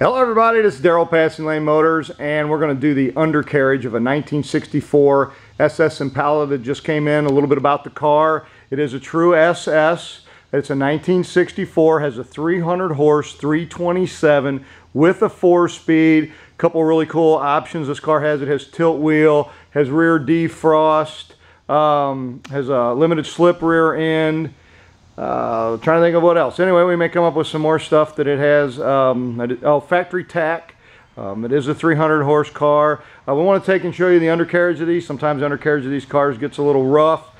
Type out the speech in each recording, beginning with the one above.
Hello everybody, this is Daryl Passing Lane Motors, and we're going to do the undercarriage of a 1964 SS Impala that just came in. A little bit about the car. It is a true SS. It's a 1964, has a 300 horse 327 with a 4-speed. Couple really cool options this car has. It has tilt wheel, has rear defrost, has a limited slip rear end. Trying to think of what else. Anyway, we may come up with some more stuff that it has. Factory tack. It is a 300 horse car. We want to take and show you the undercarriage of these. Sometimes the undercarriage of these cars gets a little rough.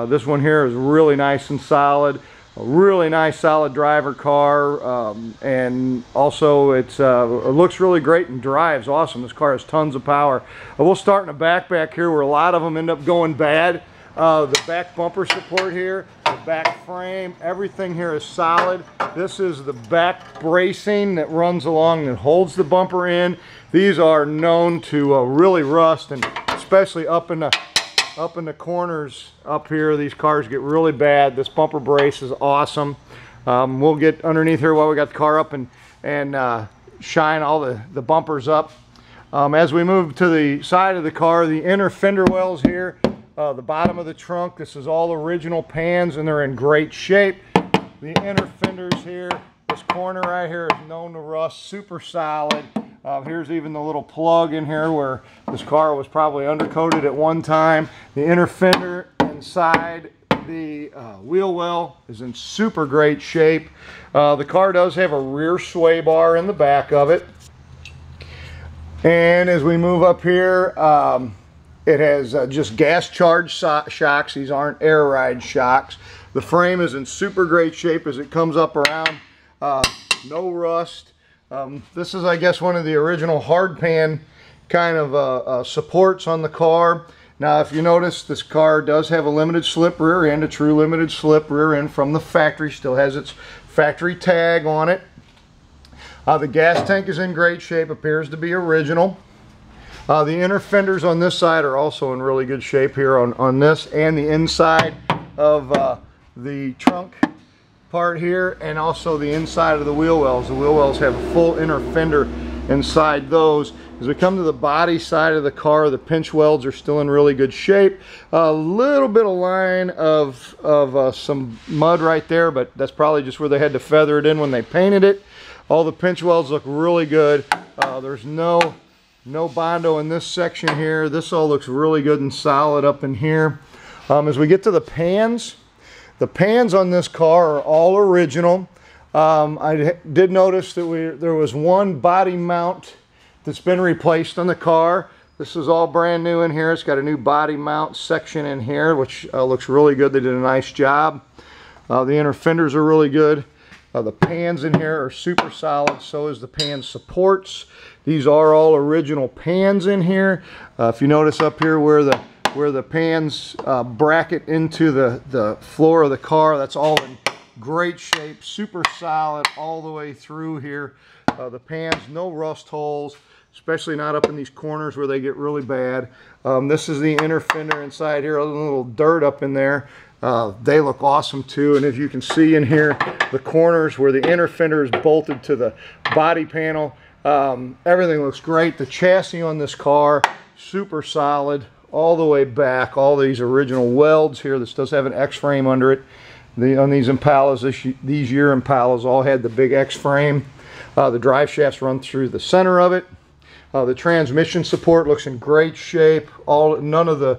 This one here is really nice and solid. A really nice solid driver car, and also it looks really great and drives awesome. This car has tons of power. We'll start in the back here where a lot of them end up going bad. The back bumper support here, the back frame, everything here is solid. This is the back bracing that runs along and holds the bumper in. These are known to really rust, and especially up in the corners up here, these cars get really bad. This bumper brace is awesome. We'll get underneath here while we got the car up and shine all the bumpers up. As we move to the side of the car, the inner fender wells here, the bottom of the trunk, this is all original pans and they're in great shape. The inner fenders here, this corner right here is known to rust, super solid. Here's even the little plug in here where this car was probably undercoated at one time. The inner fender inside the wheel well is in super great shape. The car does have a rear sway bar in the back of it. And as we move up here, it has just gas charged shocks. These aren't air ride shocks. The frame is in super great shape as it comes up around. No rust. This is, I guess, one of the original hard pan kind of supports on the car. Now, if you notice, this car does have a limited slip rear end, a true limited slip rear end from the factory. Still has its factory tag on it. The gas tank is in great shape, appears to be original. The inner fenders on this side are also in really good shape here on this, and the inside of the trunk part here, and also the inside of the wheel wells. The wheel wells have a full inner fender inside those. As we come to the body side of the car, the pinch welds are still in really good shape. A little bit of line of some mud right there, but that's probably just where they had to feather it in when they painted it. All the pinch welds look really good. There's no Bondo in this section here. This all looks really good and solid up in here. As we get to the pans on this car are all original. I did notice that there was one body mount that's been replaced on the car. This is all brand new in here. It's got a new body mount section in here, which looks really good. They did a nice job. The inner fenders are really good. The pans in here are super solid, so is the pan supports. These are all original pans in here. If you notice up here where the pans bracket into the floor of the car, that's all in great shape, super solid all the way through here. The pans, no rust holes, especially not up in these corners where they get really bad. This is the inner fender inside here, a little dirt up in there. They look awesome too, and as you can see in here, the corners where the inner fender is bolted to the body panel, everything looks great. The chassis on this car, super solid all the way back. All these original welds here. This does have an X-frame under it. On these Impalas, these year Impalas all had the big X-frame. The drive shafts run through the center of it. The transmission support looks in great shape. None of the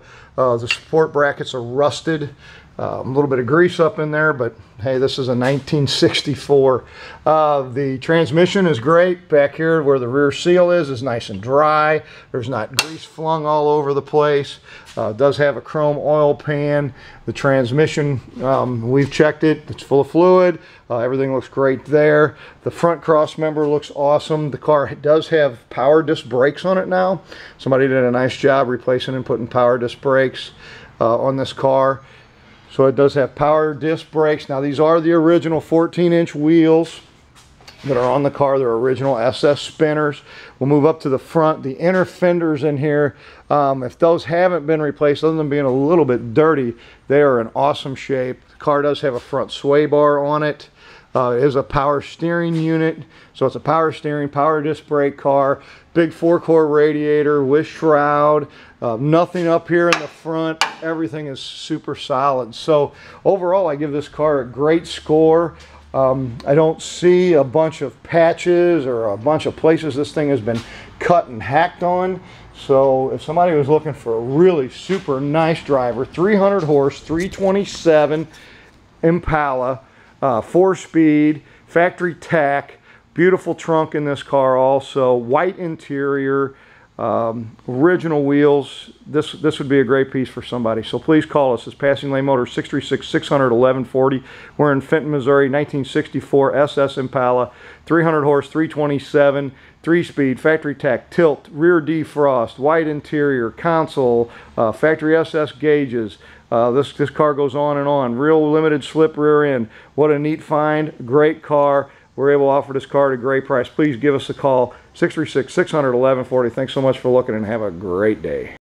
support brackets are rusted. A little bit of grease up in there, but hey, this is a 1964. The transmission is great. Back here where the rear seal is nice and dry. There's not grease flung all over the place. It does have a chrome oil pan. The transmission, we've checked it. It's full of fluid. Everything looks great there. The front cross member looks awesome. The car does have power disc brakes on it now. Somebody did a nice job replacing and putting power disc brakes on this car. So it does have power disc brakes. Now these are the original 14-inch wheels that are on the car. They're original SS spinners. We'll move up to the front. The inner fenders in here, if those haven't been replaced, other than being a little bit dirty, they are in awesome shape. The car does have a front sway bar on it. It is a power steering unit, so it's a power steering, power disc brake car, big 4-core radiator with shroud, nothing up here in the front. Everything is super solid. So overall, I give this car a great score. I don't see a bunch of patches or a bunch of places this thing has been cut and hacked on. So if somebody was looking for a really super nice driver, 300 horse, 327 Impala, 4-speed, factory tack, beautiful trunk in this car also, white interior, original wheels, this would be a great piece for somebody. So please call us. It's Passing Lane Motors, 636-600-1140. We're in Fenton, Missouri. 1964 SS Impala, 300 horse, 327, 3-speed, factory tack, tilt, rear defrost, white interior, console, factory SS gauges. This car goes on and on. Real limited slip rear end. What a neat find. Great car. We're able to offer this car at a great price. Please give us a call, 636-600-1140. Thanks so much for looking and have a great day.